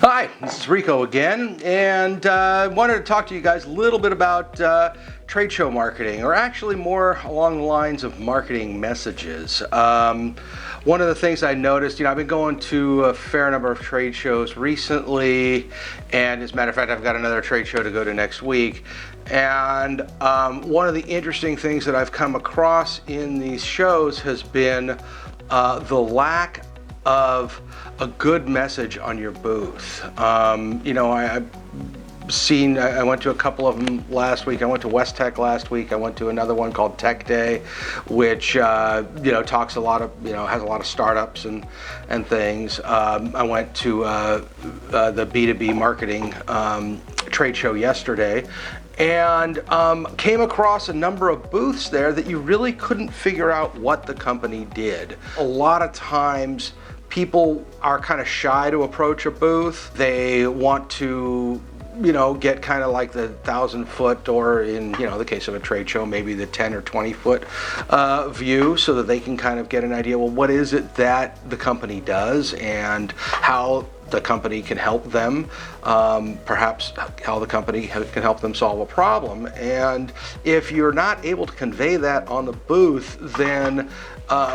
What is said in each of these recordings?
Hi, this is Rico again, and wanted to talk to you guys a little bit about trade show marketing, or actually more along the lines of marketing messages. One of the things I noticed, I've been going to a fair number of trade shows recently, and as a matter of fact, I've got another trade show to go to next week. And one of the interesting things that I've come across in these shows has been the lack of a good message on your booth. I've seen, I went to a couple of them last week. I went to West Tech last week. I went to another one called Tech Day, which talks a lot of, has a lot of startups and things. I went to the B2B marketing trade show yesterday, and came across a number of booths there that you really couldn't figure out what the company did. A lot of times people are kind of shy to approach a booth. They want to get kind of like the 1,000-foot, or in the case of a trade show, maybe the 10 or 20-foot view, so that they can kind of get an idea, well, what is it that the company does and how the company can help them, perhaps how the company can help them solve a problem. And if you're not able to convey that on the booth, then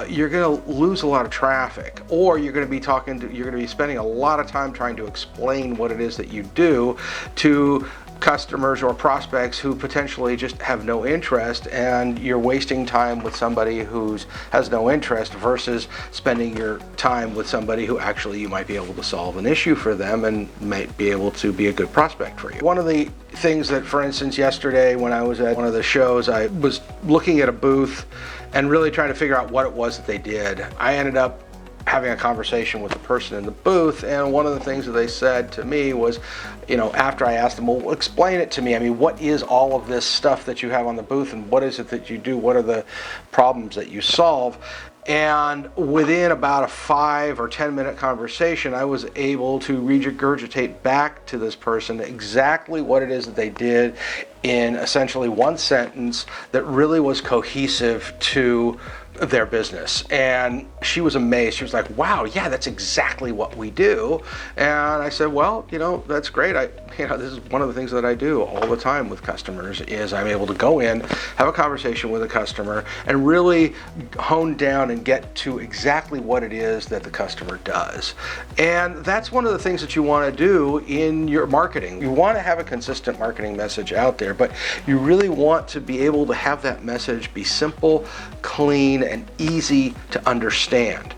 you're going to lose a lot of traffic, or you're going to be spending a lot of time trying to explain what it is that you do to customers or prospects who potentially just have no interest, and you're wasting time with somebody who has no interest versus spending your time with somebody who actually you might be able to solve an issue for them and might be able to be a good prospect for you. One of the things that, for instance, yesterday when I was at one of the shows, I was looking at a booth and really trying to figure out what it was that they did. I ended up having a conversation with the person in the booth, and one of the things that they said to me was, after I asked them, well, explain it to me. I mean, what is all of this stuff that you have on the booth, and what is it that you do? What are the problems that you solve? And within about a 5 or 10 minute conversation, I was able to regurgitate back to this person exactly what it is that they did in essentially one sentence that really was cohesive to their business. And she was amazed. She was like, wow, yeah, that's exactly what we do. And I said, well, that's great. This is one of the things that I do all the time with customers, is I'm able to go in, have a conversation with a customer, and really hone down and get to exactly what it is that the customer does. And that's one of the things that you want to do in your marketing. You want to have a consistent marketing message out there, but you really want to be able to have that message be simple, clean, and easy to understand.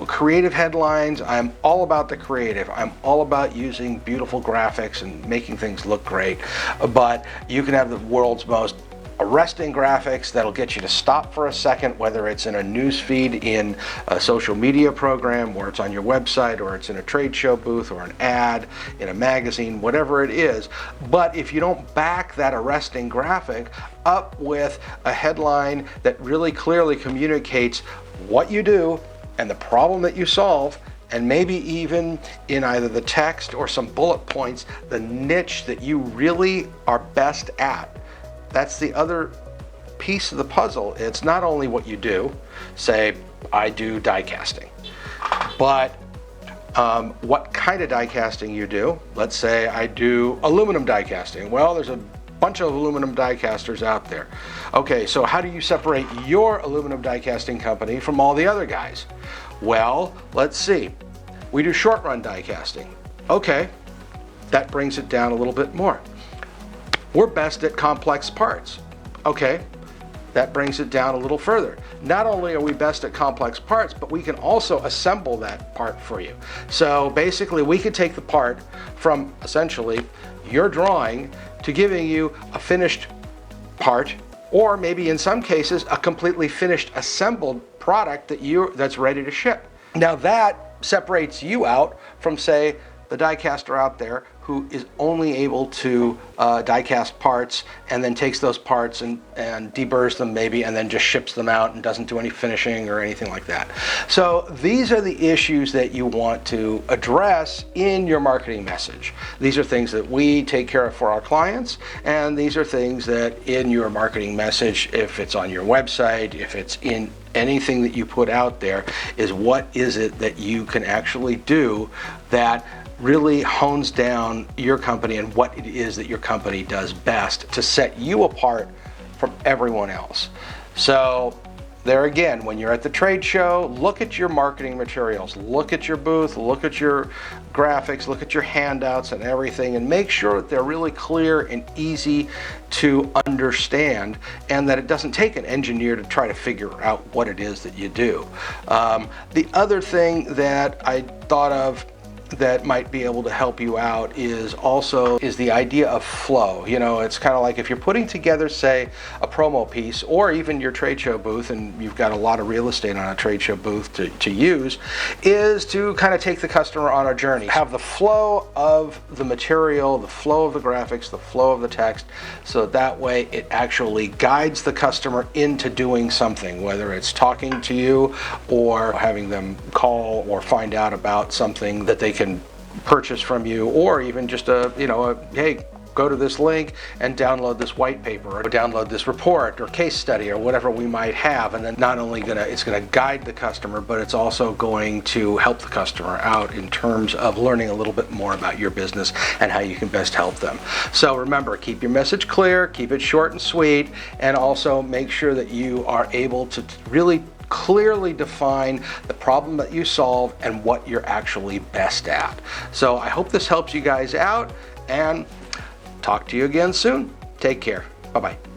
Creative headlines, I'm all about the creative. I'm all about using beautiful graphics and making things look great. But you can have the world's most arresting graphics that'll get you to stop for a second, whether it's in a news feed in a social media program, or it's on your website, or it's in a trade show booth, or an ad in a magazine, whatever it is. But if you don't back that arresting graphic up with a headline that really clearly communicates what you do and the problem that you solve, and maybe even in either the text or some bullet points, the niche that you really are best at. That's the other piece of the puzzle. It's not only what you do, say, I do die casting, but what kind of die casting you do. Let's say I do aluminum die casting. Well, there's a bunch of aluminum die casters out there. Okay, so how do you separate your aluminum die casting company from all the other guys? Well, let's see. We do short run die casting. Okay, that brings it down a little bit more. We're best at complex parts. Okay, that brings it down a little further. Not only are we best at complex parts, but we can also assemble that part for you. So basically, we could take the part from essentially your drawing to giving you a finished part, or maybe in some cases, a completely finished assembled product that's ready to ship. Now that separates you out from, say, the die caster out there who is only able to die cast parts, and then takes those parts and deburrs them maybe, and then just ships them out and doesn't do any finishing or anything like that. So these are the issues that you want to address in your marketing message. These are things that we take care of for our clients, and these are things that in your marketing message, if it's on your website, if it's in anything that you put out there is what is it that you can actually do that really hones down your company and what it is that your company does best to set you apart from everyone else. So there again, when you're at the trade show, look at your marketing materials, look at your booth, look at your graphics, look at your handouts and everything, and make sure that they're really clear and easy to understand, and that it doesn't take an engineer to try to figure out what it is that you do. The other thing that I thought of that might be able to help you out is the idea of flow. You know, it's kind of like if you're putting together, say, a promo piece or even your trade show booth, and you've got a lot of real estate on a trade show booth to use, is to kind of take the customer on a journey. Have the flow of the material, the flow of the graphics, the flow of the text, so that way it actually guides the customer into doing something, whether it's talking to you or having them call or find out about something that they can purchase from you, or even just hey, go to this link and download this white paper or download this report or case study or whatever we might have. And then not only it's going to guide the customer, but it's also going to help the customer out in terms of learning a little bit more about your business and how you can best help them. So remember, keep your message clear, keep it short and sweet, and also make sure that you are able to really clearly define the problem that you solve and what you're actually best at. So I hope this helps you guys out, and talk to you again soon. Take care. Bye-bye.